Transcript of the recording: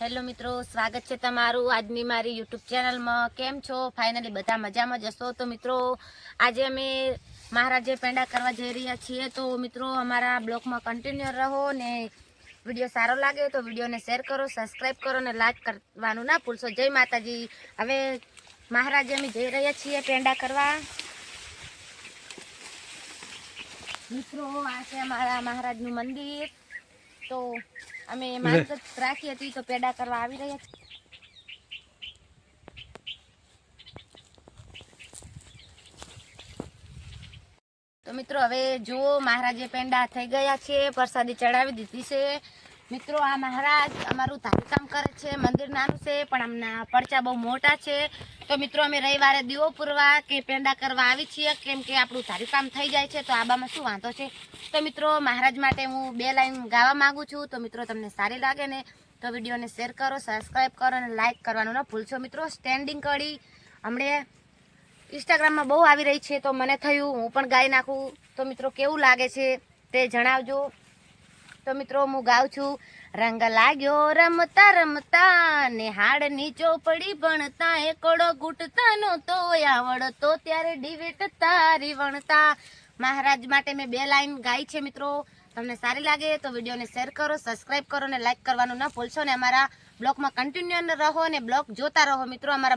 Hello મિત્રો, સ્વાગત છે તમારું આજની મારી યુટ્યુબ ચેનલમાં। કેમ છો? ફાઇનલી બધા મજામાં જ હશો। તો મિત્રો આજે અમે મહારાજે પેંડા કરવા જઈ રહ્યા છીએ। તો મિત્રો અમારા બ્લોગમાં કન્ટિન્યુ રહો ને વિડીયો સારો લાગે તો વિડીયોને શેર કરો, સબસ્ક્રાઈબ કરો ને લાઈક કરવાનું ના ભૂલશો। જય માતાજી। હવે મહારાજે અમે જઈ રહ્યા છીએ પેંડા કરવા। મિત્રો આ છે અમારા મહારાજનું મંદિર। તો અમે માનત રાખી હતી તો પેડા કરવા આવી રહ્યા છીએ। તો મિત્રો હવે જુઓ મહારાજે પેંડા થઈ ગયા છે, પ્રસાદી ચડાવી દીધી છે। મિત્રો આ મહારાજ અમારું ધાર્મિક કામ કરે છે। મંદિર નાનું છે પણ આમના પડચા બહુ મોટા છે। તો મિત્રો અમે રવિવારે દીવો પૂરવા કે પેંડા કરવા આવી છીએ, કેમ કે આપણું ધાર્મિક કામ થઈ જાય છે તો આબામાં શું વાંધો છે। તો મિત્રો મહારાજ માટે હું 2 લાઈન ગાવા માંગુ છું। તો મિત્રો તમને સારી લાગે ને તો વિડીયોને શેર કરો, સબસ્ક્રાઈબ કરો અને લાઈક કરવાનું ન ભૂલશો। મિત્રો સ્ટેન્ડિંગ કડી હમણે ઇન્સ્ટાગ્રામમાં બહુ આવી રહી છે તો મને થયું હું પણ ગાઈ નાખું। તો મિત્રો કેવું લાગે છે તે જણાવજો। તો મિત્રો હું ગાઉં છું। રંગ લાગ્યો રમતા રમતા ને હાડની ચોપડી ભણતા, એકડો ઘૂંટતા નહોતો આવડતો ત્યારે ડિવેટ તારી વણતા। મહારાજ માટે મેં 2 લાઈન ગાઈ છે। મિત્રો તમને સારી લાગે તો વિડીયોને શેર કરો, સબસ્ક્રાઈબ કરો ને લાઈક કરવાનું ન ભૂલશો ને અમારા બ્લોગમાં કન્ટિન્યુ રહો ને બ્લોગ જોતા રહો। મિત્રો અમારા